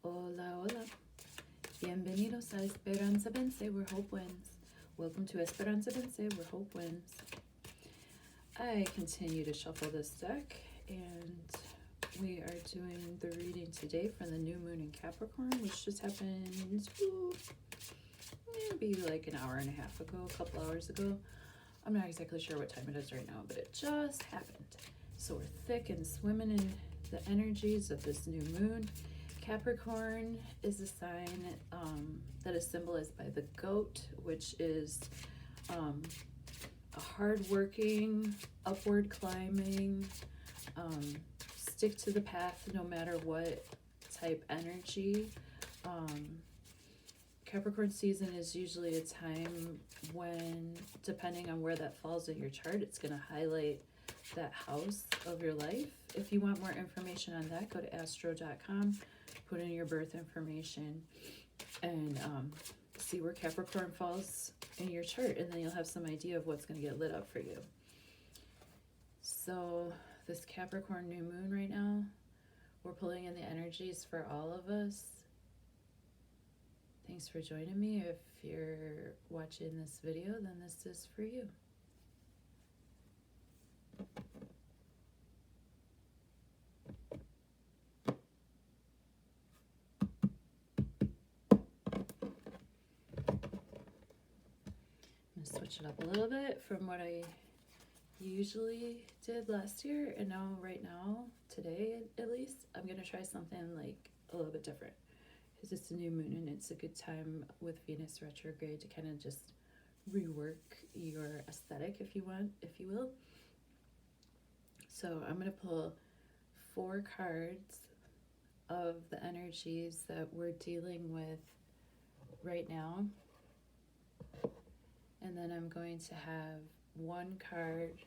Hola, hola. Bienvenidos a Esperanza, Vence, where hope wins. Welcome to Esperanza, Vence, where hope wins. I continue to shuffle this deck, and we are doing the reading today from the new moon in Capricorn, which just happened maybe like an hour and a half ago, a couple hours ago. I'm not exactly sure what time it is right now, but it just happened. So we're thick and swimming in the energies of this new moon. Capricorn is a sign that is symbolized by the goat, which is a hardworking, upward climbing, stick to the path no matter what type energy. Capricorn season is usually a time when, depending on where that falls in your chart, it's going to highlight that house of your life. If you want more information on that, go to astro.com, put in your birth information, and see where Capricorn falls in your chart, and then you'll have some idea of what's going to get lit up for you. So this Capricorn new moon right now, we're pulling in the energies for all of us. Thanks for joining me. If you're watching this video, then this is for you. I'm going to switch it up a little bit from what I usually did last year, and now right now, today at least, I'm going to try something like a little bit different. Because it's a new moon and it's a good time with Venus retrograde to kind of just rework your aesthetic, if you want, if you will. So I'm going to pull 4 cards of the energies that we're dealing with right now. And then I'm going to have 1 card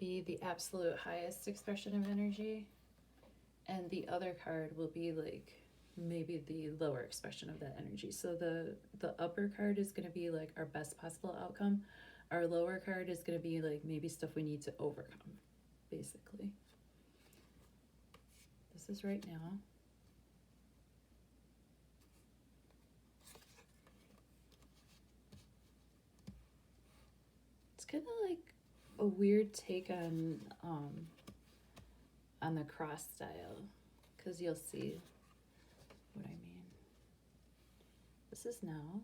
be the absolute highest expression of energy, and the other card will be like maybe the lower expression of that energy. So the upper card is going to be like our best possible outcome. Our lower card is going to be like maybe stuff we need to overcome, basically. This is right now. It's kind of like a weird take on the cross style, because you'll see what I mean. This is now.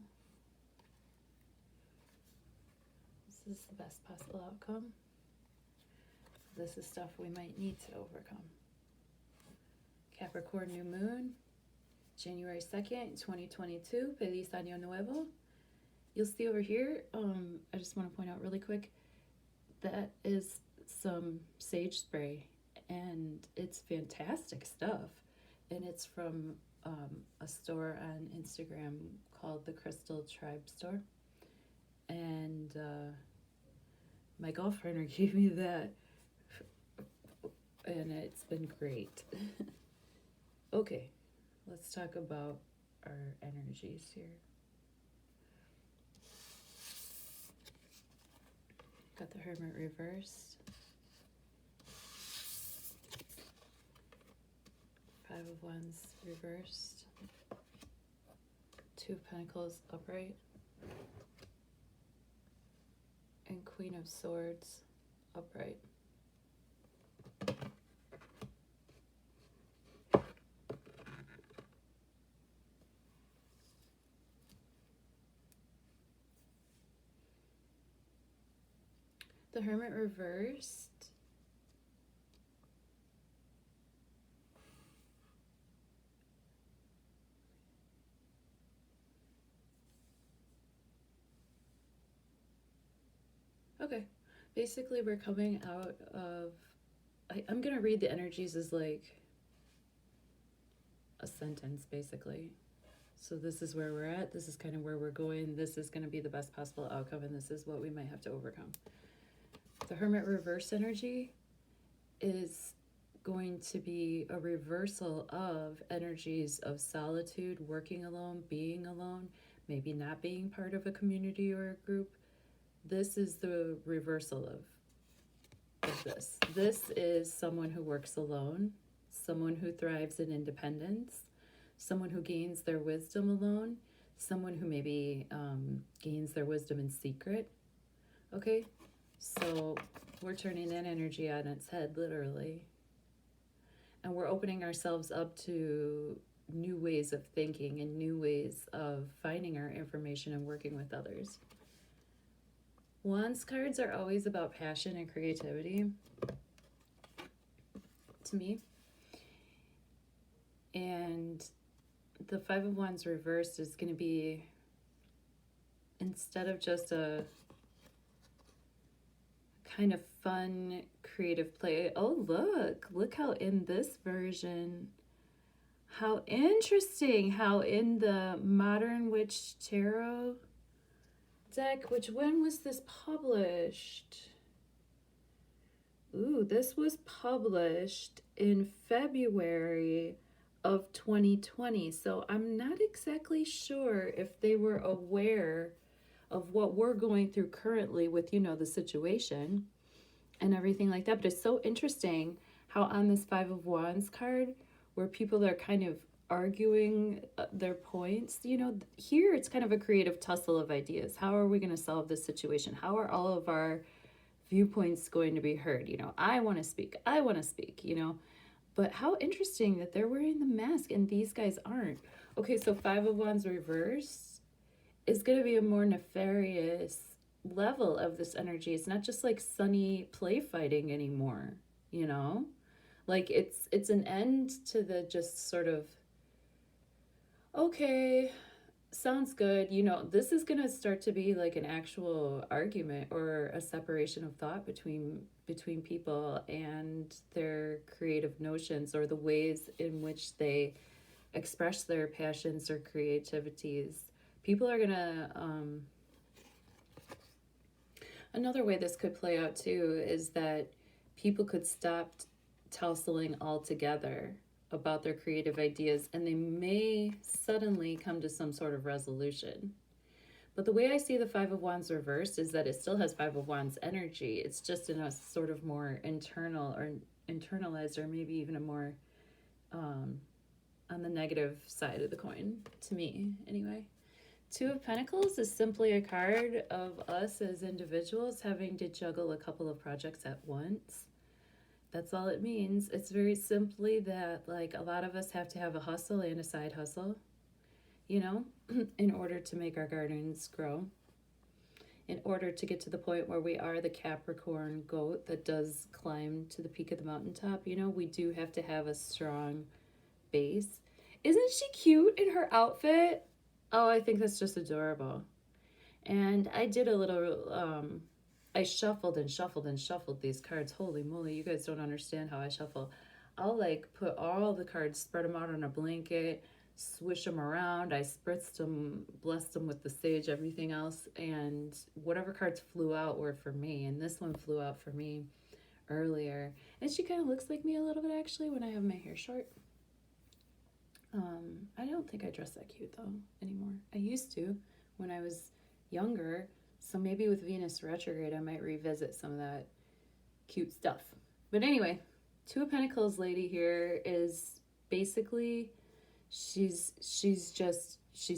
This is the best possible outcome. This is stuff we might need to overcome. Capricorn new moon, January 2nd, 2022. Feliz Año Nuevo. You'll see over here, I just want to point out really quick, that is some sage spray, and it's fantastic stuff. And it's from a store on Instagram called the Crystal Tribe Store. And my girlfriend gave me that, and it's been great. Okay, let's talk about our energies here. Got the Hermit reversed. 5 of Wands reversed. 2 of Pentacles upright. And Queen of Swords upright. The Hermit reversed. Okay, basically we're coming out of, I'm going to read the energies as like a sentence, basically. So this is where we're at, this is kind of where we're going, this is going to be the best possible outcome, and this is what we might have to overcome. The Hermit reverse energy is going to be a reversal of energies of solitude, working alone, being alone, maybe not being part of a community or a group. This is the reversal of this. This is someone who works alone, someone who thrives in independence, someone who gains their wisdom alone, someone who maybe gains their wisdom in secret. Okay, so we're turning that energy on its head, literally. And we're opening ourselves up to new ways of thinking and new ways of finding our information and working with others. Wands cards are always about passion and creativity, to me. And the Five of Wands reversed is going to be, instead of just a kind of fun, creative play. Oh, look how in this version, how interesting, how in the Modern Witch Tarot deck, which, when was this published? Ooh, this was published in February of 2020. So I'm not exactly sure if they were aware of what we're going through currently with, the situation and everything like that. But it's so interesting how on this Five of Wands card, where people are kind of arguing their points, here it's kind of a creative tussle of ideas. How are we going to solve this situation? How are all of our viewpoints going to be heard? I want to speak, but how interesting that they're wearing the mask and these guys aren't. Okay, so Five of Wands reverse is going to be a more nefarious level of this energy. It's not just like sunny play fighting anymore, like it's an end to the just sort of, okay, sounds good, this is going to start to be like an actual argument or a separation of thought between people and their creative notions, or the ways in which they express their passions or creativities. People are gonna, another way this could play out too is that people could stop tussling altogether about their creative ideas, and they may suddenly come to some sort of resolution. But the way I see the Five of Wands reversed is that it still has Five of Wands energy. It's just in a sort of more internal or internalized, or maybe even a more on the negative side of the coin, to me anyway. Two of Pentacles is simply a card of us as individuals having to juggle a couple of projects at once. That's all it means. It's very simply that, like, a lot of us have to have a hustle and a side hustle, in order to make our gardens grow, in order to get to the point where we are the Capricorn goat that does climb to the peak of the mountaintop. We do have to have a strong base. Isn't she cute in her outfit? Oh, I think that's just adorable. And I did a little, I shuffled and shuffled and shuffled these cards. Holy moly, you guys don't understand how I shuffle. I'll like put all the cards, spread them out on a blanket, swish them around. I spritzed them, blessed them with the sage, everything else. And whatever cards flew out were for me. And this one flew out for me earlier. And she kind of looks like me a little bit, actually, when I have my hair short. I don't think I dress that cute though anymore. I used to when I was younger, so maybe with Venus retrograde I might revisit some of that cute stuff. But anyway, Two of Pentacles lady here is basically she's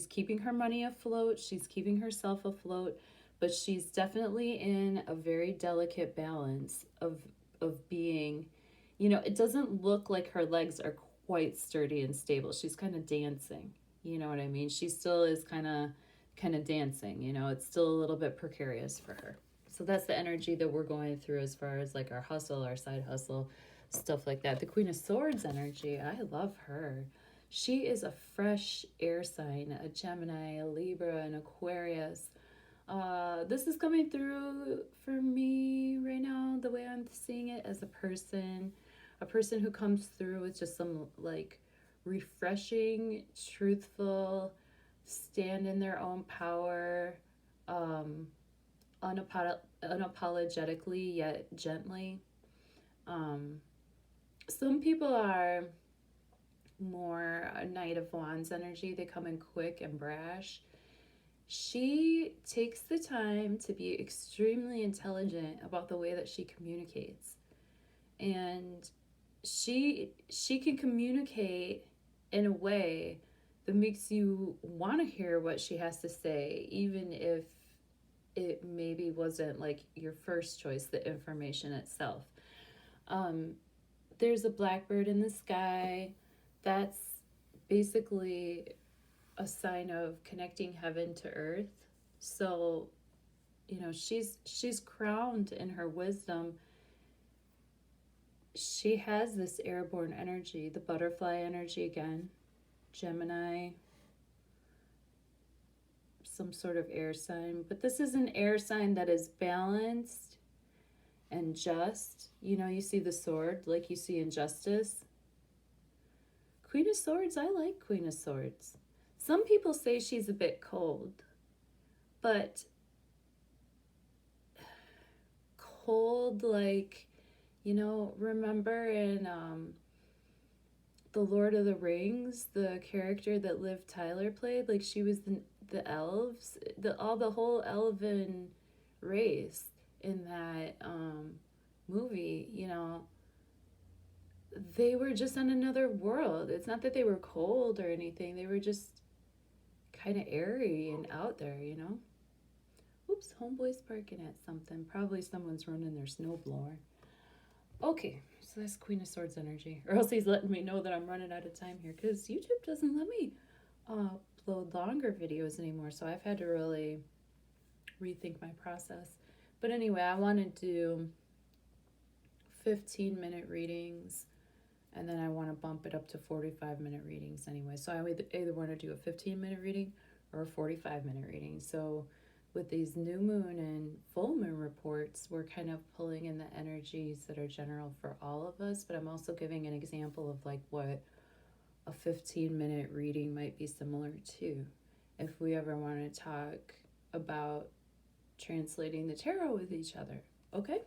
keeping her money afloat, she's keeping herself afloat, but she's definitely in a very delicate balance of being, it doesn't look like her legs are quite sturdy and stable. She's kind of dancing, you know what I mean? She still is kind of dancing, it's still a little bit precarious for her. So that's the energy that we're going through as far as like our hustle, our side hustle, stuff like that. The Queen of Swords energy, I love her. She is a fresh air sign, a Gemini, a Libra, an Aquarius. This is coming through for me right now, the way I'm seeing it, as a person who comes through with just some like refreshing, truthful, stand in their own power, unapologetically yet gently. Some people are more a Knight of Wands energy. They come in quick and brash. She takes the time to be extremely intelligent about the way that she communicates. And she can communicate in a way that makes you want to hear what she has to say, even if it maybe wasn't like your first choice, the information itself. Um, there's a blackbird in the sky. That's basically a sign of connecting heaven to earth. So, you know, she's crowned in her wisdom. She has this airborne energy, the butterfly energy again, Gemini, some sort of air sign, but this is an air sign that is balanced and just. You know, you see the sword like you see in Justice. Queen of Swords, I like Queen of Swords. Some people say she's a bit cold, but cold like, you know, remember in The Lord of the Rings, the character that Liv Tyler played, like she was the elves, the whole elven race in that movie, you know, they were just on another world. It's not that they were cold or anything. They were just kind of airy and out there, you know. Oops, homeboy's barking at something. Probably someone's running their snowblower. Okay, so that's Queen of Swords energy. Or else he's letting me know that I'm running out of time here, because YouTube doesn't let me upload longer videos anymore. So I've had to really rethink my process. But anyway, I want to do 15-minute readings, and then I want to bump it up to 45-minute readings anyway. So I either want to do a 15-minute reading or a 45-minute reading. So with these new moon and full moon reports, we're kind of pulling in the energies that are general for all of us, but I'm also giving an example of like what a 15-minute reading might be similar to if we ever want to talk about translating the tarot with each other. Okay?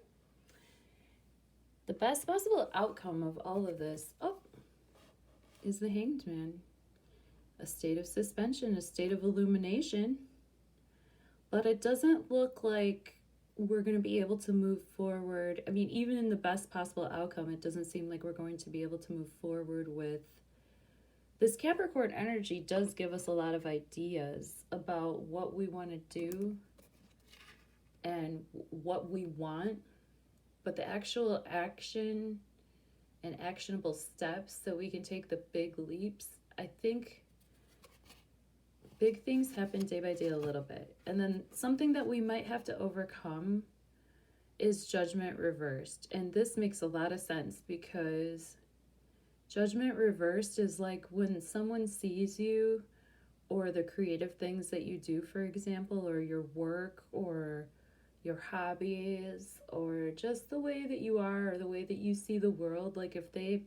The best possible outcome of all of this, is the Hanged Man. A state of suspension, a state of illumination. But it doesn't look like we're going to be able to move forward. I mean, even in the best possible outcome, it doesn't seem like we're going to be able to move forward with this. Capricorn energy does give us a lot of ideas about what we want to do and what we want, but the actual action and actionable steps so we can take the big leaps, I think big things happen day by day a little bit. And then something that we might have to overcome is judgment reversed. And this makes a lot of sense, because judgment reversed is like when someone sees you or the creative things that you do, for example, or your work or your hobbies or just the way that you are or the way that you see the world. Like if they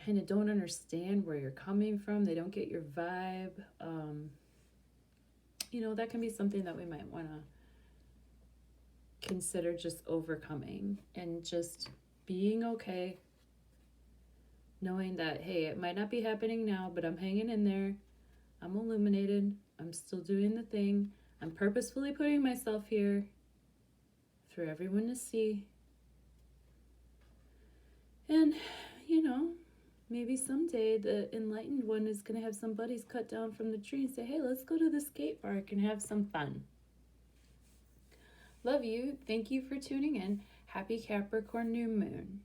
kind of don't understand where you're coming from, they don't get your vibe, you know, that can be something that we might want to consider just overcoming and just being okay, knowing that, hey, it might not be happening now, but I'm hanging in there, I'm illuminated, I'm still doing the thing, I'm purposefully putting myself here for everyone to see. And, you know, maybe someday the enlightened one is going to have some buddies cut down from the tree and say, hey, let's go to the skate park and have some fun. Love you. Thank you for tuning in. Happy Capricorn new moon.